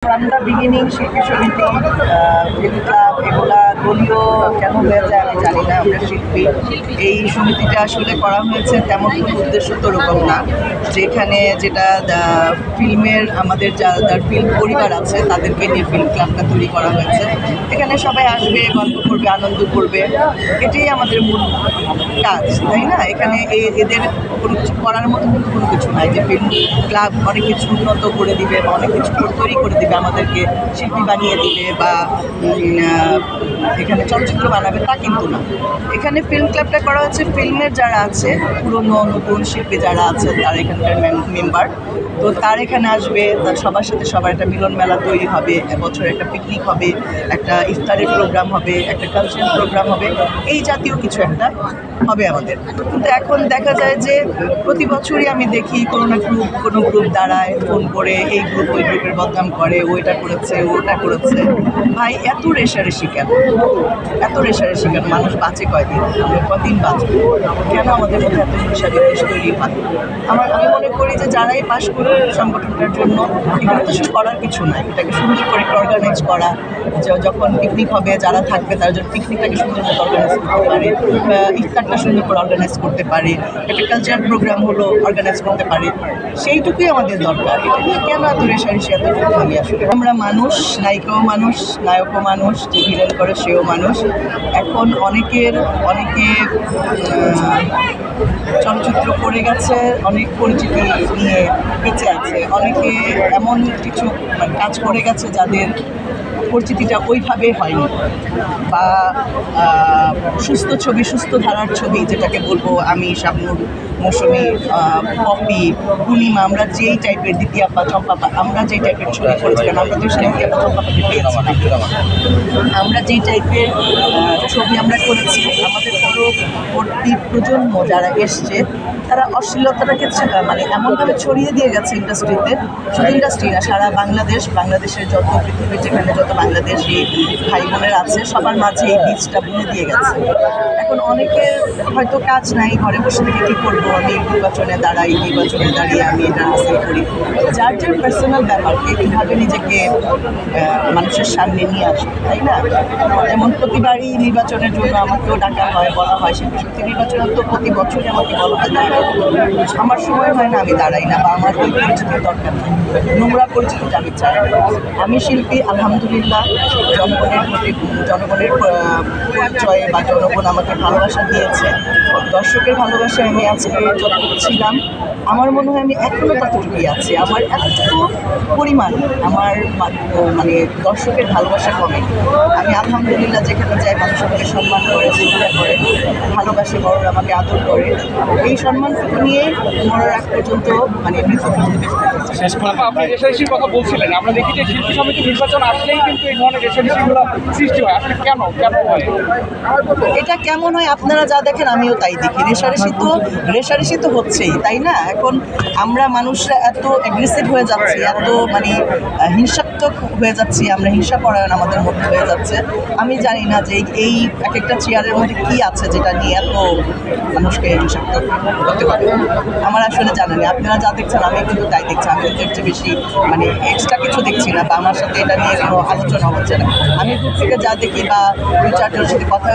From the beginning শিল্পী সমিতি film club এগুলা দলীয় কেন হয়ে যায় আমি জানি না। আমরা শিল্পী, এই সমিতিটা আসলে করা হয়েছে তেমন কোনো উদ্দেশ্য তো ওরকম না, যেখানে যেটা ফিল্মের আমাদের যারা ফিল্ম পরিবার আছে তাদেরকে নিয়ে ফিল্ম ক্লাবটা তৈরি করা হয়েছে। এখানে সবাই আসবে, গল্প করবে, আনন্দ করবে, এটাই আমাদের মূল কাজ, তাই না? এখানে এদের কোনো কিছু করার মতো কিন্তু কোনো কিছু নাই যে ফিল্ম ক্লাব অনেক কিছু উন্নত করে দিবে বা অনেক কিছু তৈরি করে দিবে, আমাদেরকে শিল্পী বানিয়ে দিবে বা এখানে চলচ্চিত্র বানাবে, তা কিন্তু না। এখানে ফিল্ম ক্লাবটা করা হচ্ছে ফিল্মের যারা আছে, পুরনো নতুন শিল্পী যারা আছেন তারা এখানকার মেম্বার, তো তার এখানে আসবে, তার সবার সাথে সবার একটা মিলন মেলা তৈরি হবে, এবছর একটা পিকনিক হবে, একটা ইফতারের প্রোগ্রাম হবে, একটা কালচারাল প্রোগ্রাম হবে, এই জাতীয় কিছু একটা হবে আমাদের। কিন্তু এখন দেখা যায় যে প্রতি বছরই আমি দেখি কোনো গ্রুপ দাঁড়ায়, ফোন করে এই গ্রুপ ওই গ্রুপের বদনাম করে, ওইটা করেছে ওটা করেছে। ভাই এত রেষারেষি কেন? এত রেষারেষি কেন? মানুষ বাঁচে কয়দিন? আমরা কদিন বাঁচবো? কেন আমাদের মধ্যে এত হিংসা বিদ্বেষ তৈরি হয়? আমি মনে করি যে যারাই পাশ করুক সংগঠনটার জন্য, এখানে তো শুধু করার কিছু নাই, এটাকে সুন্দর করে অর্গানাইজ করা, যখন পিকনিক হবে যারা থাকবে তারা যখন পিকনিকটাকে সুন্দর করে অর্গানাইজ করতে পারে, ইফতারটা সুন্দর করে অর্গানাইজ করতে পারে, একটা কালচারাল প্রোগ্রাম হলো অর্গানাইজ করতে পারে, সেইটুকুই আমাদের দরকার। এটা নিয়ে কেন এত রেষারেষি, এত আমি আসলে আমরা মানুষ, নায়িকাও মানুষ, নায়কও মানুষ, যে ভিলেন করে সেও মানুষ। এখন অনেকে চলচ্চিত্র করে গেছে, অনেক পরিচিতি নিয়ে বেঁচে আছে, অনেকে এমন কিছু কাজ করে গেছে যাদের পরিচিতিটা ওইভাবে হয়নি, বা সুস্থ ছবি, সুস্থ ধারার ছবি যেটাকে বলবো আমি, শাবনূর, মৌসুমী, পপি, পূর্ণিমা, আমরা যেই টাইপের, দ্বিতীয়াপা, চম্পাপা, আমরা যেই টাইপের ছবি করেছিলাম, আমরা তো দ্বিতীয়াপা চম্পাপাকে পেয়েছি, আমরা যেই টাইপের ছবি আমরা করেছি, আমাদের পরবর্তী প্রজন্ম যারা এসছে তারা অশ্লীলতাটাকে এমনভাবে ছড়িয়ে দিয়ে গেছে ইন্ডাস্ট্রিতে, শুধু ইন্ডাস্ট্রি না, সারা বাংলাদেশের যত পৃথিবীর যেখানে যত বাংলাদেশি ভাই বোনের আছে সবার মাঝে এই বীজটা বুনে দিয়ে গেছে। এখন অনেকের হয়তো কাজ নাই, ঘরে বসে থেকে কী করবো, আমি নির্বাচনে দাঁড়িয়ে আমি এটা হাসিল করি, যার পার্সোনাল ব্যাপারকে কীভাবে নিজেকে মানুষের সামনে নিয়ে আসবে, তাই না? যেমন প্রতিবারই নির্বাচনের জন্য আমাকেও ডাকা হয়, বলা হয়, সত্যি নির্বাচন তো প্রতি বছরই আমাকে বলা হয় দাঁড়ায়, আমার সময় হয় না, আমি দাঁড়াই না, বা আমার ওই পরিচিতির দরকার নেই, নোংরা পরিচিতিটা আমি চাই। আমি শিল্পী, আলহামদুলিল্লাহ, জনগণের পরিচয়ে বা জনগণ আমাকে ভালোবাসা দিয়েছে, দর্শকের ভালোবাসায় আমি আজকে যতটুকু ছিলাম, আমার মনে হয় আমি এখনও ততটুকুই আছি। আমার এতটুকু পরিমাণ আমার দর্শকের ভালোবাসা কমে। আমি আলহামদুলিল্লাহ যেখানে যাই মানুষ আমাকে সম্মান করে, শ্রদ্ধা করে, ভালোবাসে, বড়রা আমাকে আদর করে, এই সম্মানটুকু নিয়ে মরার আগ পর্যন্ত মৃত পর্যন্ত। আপনি রেষারেষির কথা বলছিলেন, আমরা দেখি যে শিল্পী সমিতি নির্বাচন আসলেই কিন্তু এই ধরনের রেষারেষিগুলো সৃষ্টি হয়, আসলে কেন হয়? এটা কেমন হয় আপনারা যা দেখেন আমিও তাই দেখি। রেষারেষি তো হচ্ছেই, তাই না? এখন আমরা মানুষরা এত অ্যাগ্রেসিভ হয়ে যাচ্ছি, এত হিংসাত্মক হয়ে যাচ্ছি, আমরা হিংসা পরায়ণ আমাদের মধ্যে হয়ে যাচ্ছে। আমি জানি না যে এই এক একটা চেয়ারের মধ্যে কী আছে যেটা নিয়ে এত মানুষকে হিংসাত্মক করতে পারে, আমার আসলে জানা নেই। আপনারা যা দেখছেন আমি কিন্তু তাই দেখছি, আমি এর চেয়ে বেশি এক্সট্রা কিছু দেখছি না, বা আমার সাথে এটা নিয়ে কোনো আলোচনা হচ্ছে না। আমি গ্রুপ থেকে যা দেখি বা 2-4 জনের সাথে কথা